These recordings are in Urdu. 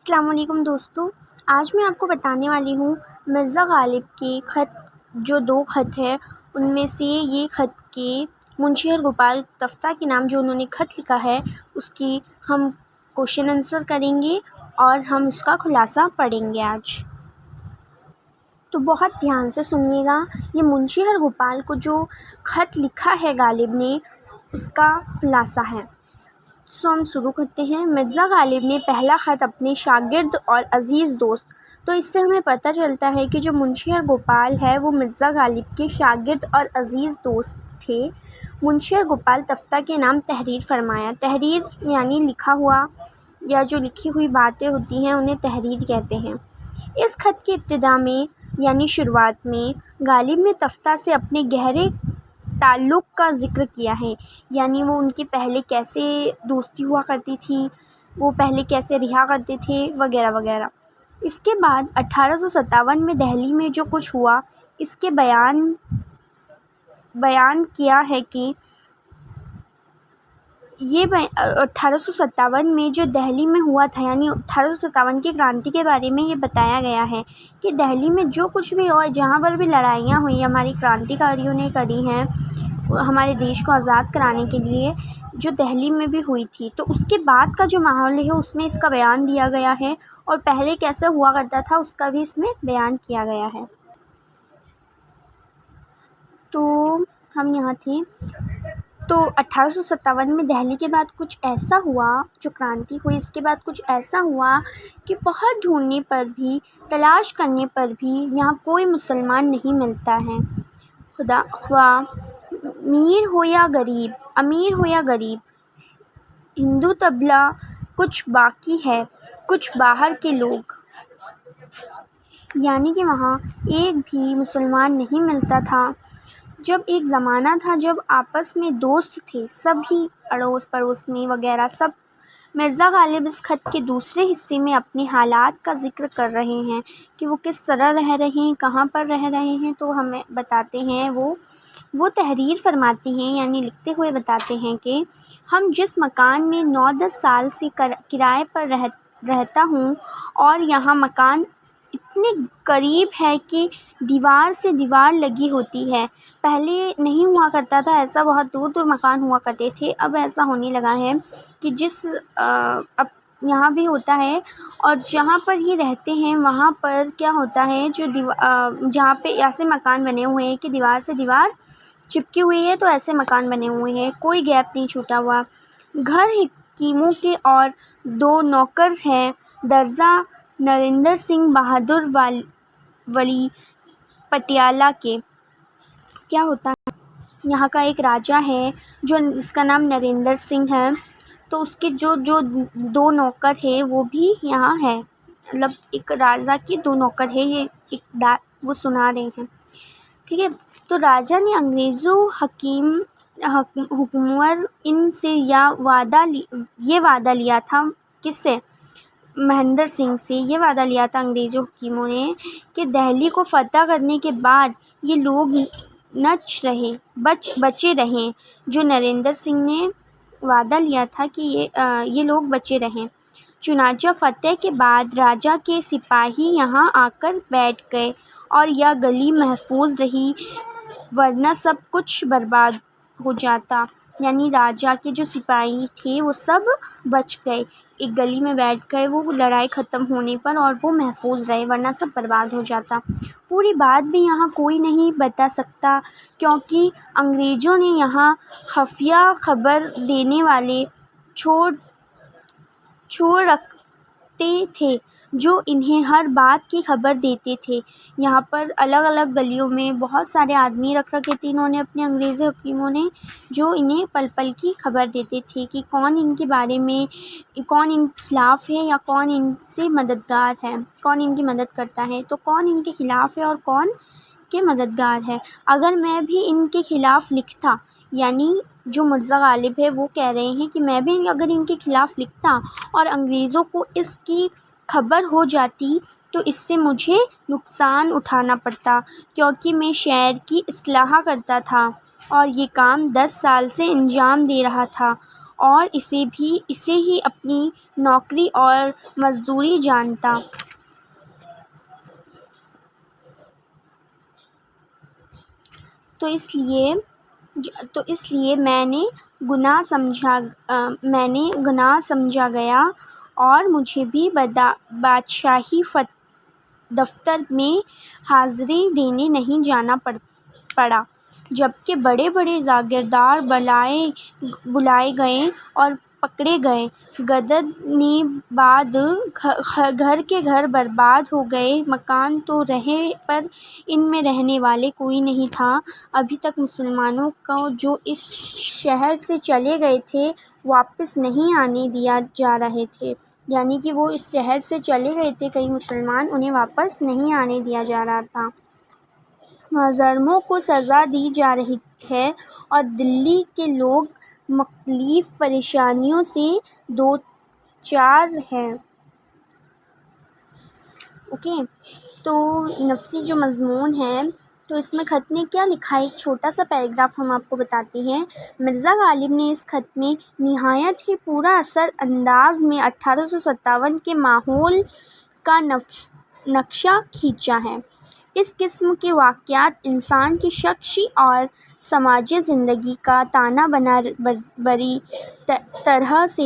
السلام علیکم دوستو، آج میں آپ کو بتانے والی ہوں مرزا غالب کے خط جو 2 خط ہیں ان میں سے یہ خط کے منشی ہرگوپال تفتہ کے نام جو انہوں نے خط لکھا ہے اس کی ہم کوشچن آنسر کریں گے اور ہم اس کا خلاصہ پڑھیں گے آج۔ تو بہت دھیان سے سنیے گا، یہ منشی ہرگوپال کو جو خط لکھا ہے غالب نے اس کا خلاصہ ہے۔ سو ہم شروع کرتے ہیں۔ مرزا غالب نے پہلا خط اپنے شاگرد اور عزیز دوست، تو اس سے ہمیں پتہ چلتا ہے کہ جو منشی ہرگوپال ہے وہ مرزا غالب کے شاگرد اور عزیز دوست تھے۔ منشی ہرگوپال تفتہ کے نام تحریر فرمایا۔ تحریر یعنی لکھا ہوا یا جو لکھی ہوئی باتیں ہوتی ہیں انہیں تحریر کہتے ہیں۔ اس خط کی ابتدا میں یعنی شروعات میں غالب نے تفتہ سے اپنے گہرے تعلق کا ذکر کیا ہے، یعنی وہ ان کے پہلے کیسے دوستی ہوا کرتی تھی، وہ پہلے کیسے رہا کرتے تھے وغیرہ وغیرہ۔ اس کے بعد 1857 میں دہلی میں جو کچھ ہوا اس کے بیان کیا ہے کہ یہ 1857 میں جو دہلی میں ہوا تھا یعنی 1857 کی کرانتی کے بارے میں یہ بتایا گیا ہے کہ دہلی میں جو کچھ بھی اور جہاں پر بھی لڑائیاں ہوئی ہماری کرانتی کاریوں نے کری ہیں ہمارے دیش کو آزاد کرانے کے لیے، جو دہلی میں بھی ہوئی تھی، تو اس کے بعد کا جو ماحول ہے اس میں اس کا بیان دیا گیا ہے اور پہلے کیسا ہوا کرتا تھا اس کا بھی اس میں بیان کیا گیا ہے۔ تو ہم یہاں تھے۔ تو 1857 میں دہلی کے بعد کچھ ایسا ہوا، جو کرانتی ہوئی اس کے بعد کچھ ایسا ہوا کہ بہت ڈھونڈنے پر بھی، تلاش کرنے پر بھی یہاں کوئی مسلمان نہیں ملتا ہے، خواہ امیر ہو یا غریب، ہندو تبلا کچھ باقی ہے، کچھ باہر کے لوگ، یعنی کہ وہاں ایک بھی مسلمان نہیں ملتا تھا۔ جب ایک زمانہ تھا جب آپس میں دوست تھے، سبھی اڑوس پڑوس میں وغیرہ سب۔ مرزا غالب اس خط کے دوسرے حصے میں اپنے حالات کا ذکر کر رہے ہیں کہ وہ کس طرح رہ رہے ہیں، کہاں پر رہ رہے ہیں، تو ہمیں بتاتے ہیں وہ تحریر فرماتے ہیں یعنی لکھتے ہوئے بتاتے ہیں کہ ہم جس مکان میں 9-10 سال سے کرائے پر رہتا ہوں اور یہاں مکان اتنے قریب ہے کہ دیوار سے دیوار لگی ہوتی ہے، پہلے نہیں ہوا کرتا تھا ایسا، بہت دور دور مکان ہوا کرتے تھے، اب ایسا ہونے لگا ہے کہ اب یہاں بھی ہوتا ہے اور جہاں پر یہ رہتے ہیں وہاں پر کیا ہوتا ہے جہاں پہ ایسے مکان بنے ہوئے ہیں کہ دیوار سے دیوار چپکی ہوئی ہے، تو ایسے مکان بنے ہوئے ہیں، کوئی گیپ نہیں چھوٹا ہوا۔ گھر حکیموں کے اور 2 نوکر ہیں، درزا نریندر سنگھ بہادر ولی پٹیالہ کے۔ کیا ہوتا ہے یہاں کا ایک راجا ہے جس کا نام نریندر سنگھ ہے، تو اس کے جو 2 نوکر ہیں وہ بھی یہاں ہے، مطلب ایک راجا کے 2 نوکر ہیں، یہ وہ سنا رہے ہیں، ٹھیک ہے۔ تو راجا نے انگریزوں حکمران ان سے یہ وعدہ لیا تھا، کس سے؟ مہندر سنگھ سے یہ وعدہ لیا تھا انگریزوں حکیموں نے کہ دہلی کو فتح کرنے کے بعد یہ لوگ بچے رہیں، جو نریندر سنگھ نے وعدہ لیا تھا کہ یہ لوگ بچے رہیں۔ چنانچہ فتح کے بعد راجا کے سپاہی یہاں آ کر بیٹھ گئے اور یہ گلی محفوظ رہی، ورنہ سب کچھ برباد ہو جاتا، یعنی راجا کے جو سپاہی تھے وہ سب بچ گئے، ایک گلی میں بیٹھ گئے وہ لڑائی ختم ہونے پر، اور وہ محفوظ رہے ورنہ سب برباد ہو جاتا۔ پوری بات بھی یہاں کوئی نہیں بتا سکتا کیونکہ انگریزوں نے یہاں خفیہ خبر دینے والے چھوڑ رکھتے تھے جو انہیں ہر بات کی خبر دیتے تھے۔ یہاں پر الگ الگ گلیوں میں بہت سارے آدمی رکھ رکھے تھے انہوں نے اپنے انگریز حکیموں نے، جو انہیں پل پل کی خبر دیتے تھے کہ کون ان کے بارے میں، کون ان کے خلاف ہے یا کون ان سے مددگار ہے، کون ان کی مدد کرتا ہے، تو کون ان کے خلاف ہے اور کون کے مددگار ہے۔ اگر میں بھی ان کے خلاف لکھتا، یعنی جو مرزا غالب ہے وہ کہہ رہے ہیں کہ میں بھی اگر ان کے خلاف لکھتا اور انگریزوں کو اس کی خبر ہو جاتی تو اس سے مجھے نقصان اٹھانا پڑتا، کیونکہ میں شہر کی اصلاح کرتا تھا اور یہ کام 10 سال سے انجام دے رہا تھا، اور اسے ہی اپنی نوکری اور مزدوری جانتا۔ تو اس لیے میں نے گناہ سمجھا گیا اور مجھے بھی بادشاہی دفتر میں حاضری دینے نہیں جانا پڑا، جبکہ بڑے بڑے جاگیردار بلائے گئے اور پکڑے گئے۔ غدر نے بعد گھر کے گھر برباد ہو گئے، مکان تو رہے پر ان میں رہنے والے کوئی نہیں تھا۔ ابھی تک مسلمانوں کو جو اس شہر سے چلے گئے تھے واپس نہیں آنے دیے جا رہے تھے، یعنی کہ وہ اس شہر سے چلے گئے تھے کئی مسلمان، انہیں واپس نہیں آنے دیا جا رہا تھا۔ مظلوموں کو سزا دی جا رہی ہے اور دلی کے لوگ مختلف پریشانیوں سے دوچار ہیں۔ تو نفسی جو مضمون ہے، تو اس میں خط نے کیا لکھا ہے، ایک چھوٹا سا پیراگراف ہم آپ کو بتاتے ہیں۔ مرزا غالب نے اس خط میں نہایت ہی پورا اثر انداز میں 1857 کے ماحول کا نقشہ کھینچا ہے۔ اس قسم کے واقعات انسان کی شخصی اور سماجی زندگی کا تانا بری طرح سے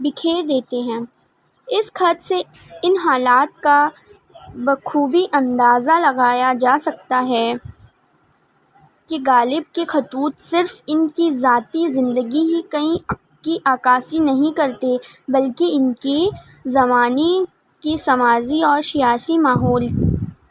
بکھیر دیتے ہیں۔ اس خط سے ان حالات کا بخوبی اندازہ لگایا جا سکتا ہے کہ غالب کے خطوط صرف ان کی ذاتی زندگی ہی کی عکاسی نہیں کرتے بلکہ ان کے زمانے کے سماجی اور سیاسی ماحول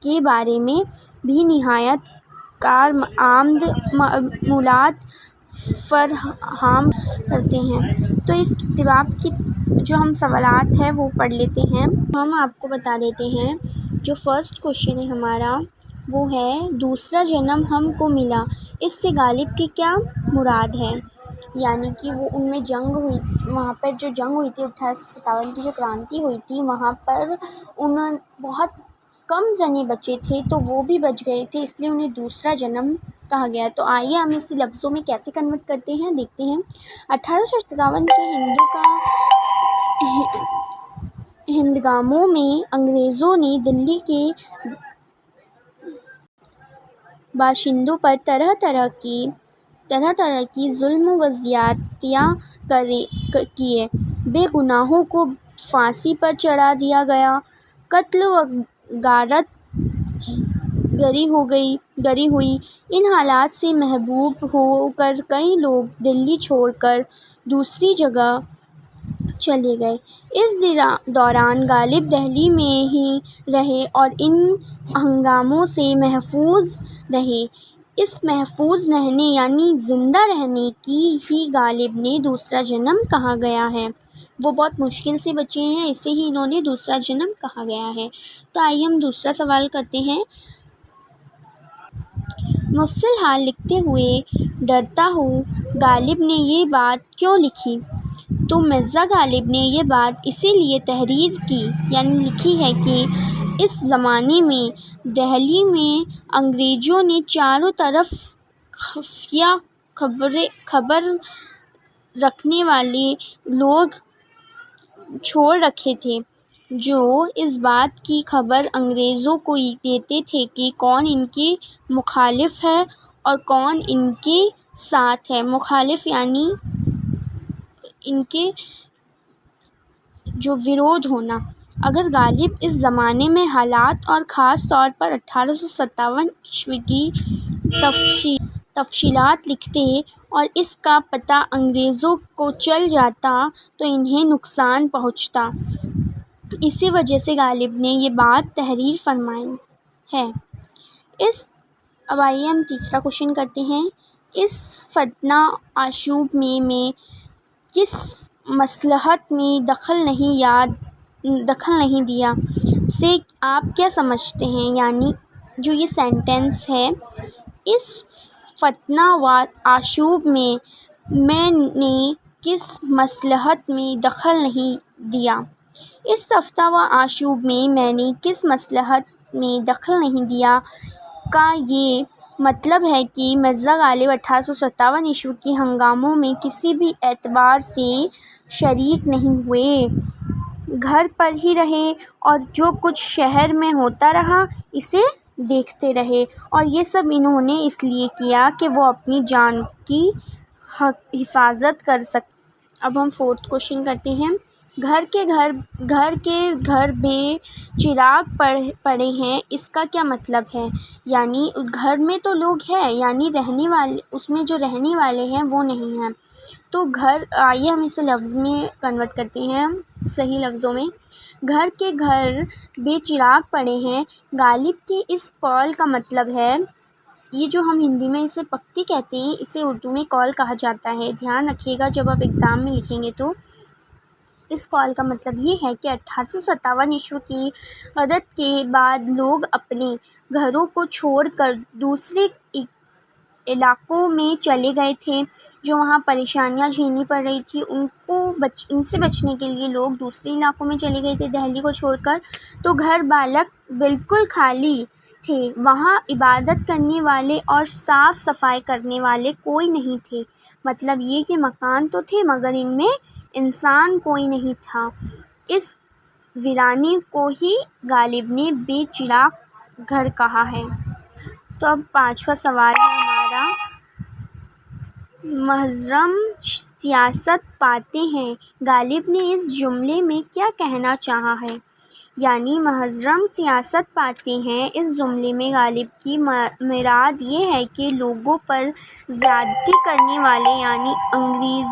کے بارے میں بھی نہایت کارآمد معلومات فراہم کرتے ہیں۔ تو اس کتاب کی جو ہم سوالات ہیں وہ پڑھ لیتے ہیں۔ ہم آپ کو بتا دیتے ہیں، جو فرسٹ کوشچن ہے ہمارا وہ ہے دوسرا جنم ہم کو ملا، اس سے غالب کی کیا مراد ہے؟ یعنی کہ وہ ان میں جنگ ہوئی، وہاں پر جو جنگ ہوئی تھی 1857 کی جو کرانتی ہوئی تھی، وہاں پر بہت کم جنے بچے تھے تو وہ بھی بچ گئے تھے، اس لیے انہیں دوسرا جنم کہا گیا۔ تو آئیے ہم اسے لفظوں میں کیسے کنورٹ کرتے ہیں دیکھتے ہیں۔ 1857 کے ہندگاموں میں انگریزوں نے دلی کے باشندوں پر طرح طرح کی ظلم و زیادتیاں کیے، بے گناہوں کو پھانسی پر چڑھا دیا گیا، قتل و غارت گری ہوئی۔ ان حالات سے محبوب ہو کر کئی لوگ دلی چھوڑ کر دوسری جگہ چلے گئے۔ اس دوران غالب دہلی میں ہی رہے اور ان ہنگاموں سے محفوظ رہے۔ اس محفوظ رہنے یعنی زندہ رہنے کی ہی غالب نے دوسرا جنم کہا گیا ہے۔ وہ بہت مشکل سے بچے ہیں، اسے ہی انہوں نے دوسرا جنم کہا گیا ہے۔ تو آئیے ہم دوسرا سوال کرتے ہیں۔ مفصل حال لکھتے ہوئے ڈرتا ہوں، غالب نے یہ بات کیوں لکھی؟ تو مرزا غالب نے یہ بات اسی لیے تحریر کی یعنی لکھی ہے کہ اس زمانے میں دہلی میں انگریزوں نے چاروں طرف خفیہ خبر رکھنے والے لوگ چھوڑ رکھے تھے، جو اس بات کی خبر انگریزوں کو دیتے تھے کہ کون ان کے مخالف ہے اور کون ان کے ساتھ ہے۔ مخالف یعنی ان کے جو ورودھ ہونا۔ اگر غالب اس زمانے میں حالات اور خاص طور پر 1857 کی تفصیلات لکھتے اور اس کا پتہ انگریزوں کو چل جاتا تو انہیں نقصان پہنچتا، اسی وجہ سے غالب نے یہ بات تحریر فرمائی ہے۔ اب آئیے ہم تیسرا کوشچن کرتے ہیں۔ اس فتنہ آشوب میں کس مصلحت میں دخل نہیں دیا سے آپ کیا سمجھتے ہیں؟ یعنی جو یہ سینٹنس ہے، اس فتنہ و آشوب میں نے کس مصلحت میں دخل نہیں دیا؟ اس فتنہ و آشوب میں نے کس مصلحت میں دخل نہیں دیا کا یہ مطلب ہے کہ مرزا غالب 1857 کے ہنگاموں میں کسی بھی اعتبار سے شریک نہیں ہوئے، گھر پر ہی رہے اور جو کچھ شہر میں ہوتا رہا اسے دیکھتے رہے، اور یہ سب انہوں نے اس لیے کیا کہ وہ اپنی جان کی حفاظت کر سکیں۔ اب ہم 4تھ کوشچن کرتے ہیں۔ گھر کے گھر بے چراغ پڑے ہیں، اس کا کیا مطلب ہے؟ یعنی گھر میں تو لوگ ہیں، یعنی رہنے والے، اس میں جو رہنے والے ہیں وہ نہیں ہیں۔ تو گھر، آئیے ہم اسے لفظ میں کنورٹ کرتے ہیں، صحیح لفظوں میں۔ گھر کے گھر بے چراغ پڑے ہیں، غالب کے اس قول کا مطلب ہے، یہ جو ہم ہندی میں اسے پکتی کہتے ہیں، اسے اردو میں قول کہا جاتا ہے۔ دھیان رکھیے گا جب آپ ایگزام میں لکھیں گے تو اس قول کا مطلب یہ ہے کہ 1857 کی غدت کے بعد لوگ اپنے گھروں کو چھوڑ کر دوسرے علاقوں میں چلے گئے تھے، جو وہاں پریشانیاں جھیلنی پڑ رہی تھی، ان سے بچنے کے لیے لوگ دوسرے علاقوں میں چلے گئے تھے دہلی کو چھوڑ کر۔ تو گھر بالکل خالی تھے، وہاں عبادت کرنے والے اور صاف صفائی کرنے والے کوئی نہیں تھے۔ مطلب یہ کہ مکان تو تھے مگر ان میں انسان کوئی نہیں تھا۔ اس ویرانی کو ہی غالب نے بے چراغ گھر کہا ہے۔ تو اب 5واں سوال ہے ہمارا، محرم سیاست پاتے ہیں، غالب نے اس جملے میں کیا کہنا چاہا ہے؟ یعنی محرم سیاست پاتے ہیں، اس جملے میں غالب کی مراد یہ ہے کہ لوگوں پر زیادتی کرنے والے یعنی انگریز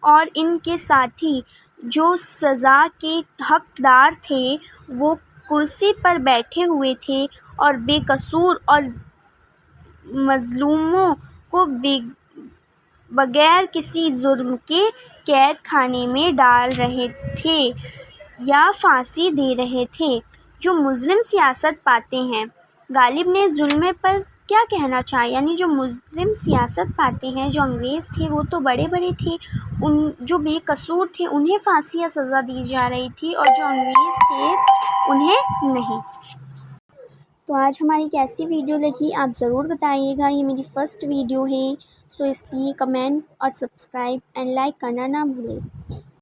اور ان کے ساتھی جو سزا کے حقدار تھے وہ کرسی پر بیٹھے ہوئے تھے اور بے قصور اور مظلوموں کو بغیر کسی جرم کے قید خانے میں ڈال رہے تھے یا پھانسی دے رہے تھے، جو مظلم سیاست پاتے ہیں۔ غالب نے اس جملے پر کیا کہنا چاہا؟ یعنی جو مظلم سیاست پاتے ہیں، جو انگریز تھے وہ تو بڑے تھے، جو بے قصور تھے انہیں پھانسی یا سزا دی جا رہی تھی، اور جو انگریز تھے انہیں نہیں۔ تو آج ہماری کیسی ویڈیو لگی آپ ضرور بتائیے گا، یہ میری فرسٹ ویڈیو ہے، سو اس لیے کمنٹ اور سبسکرائب اینڈ لائک کرنا نہ بھولیں۔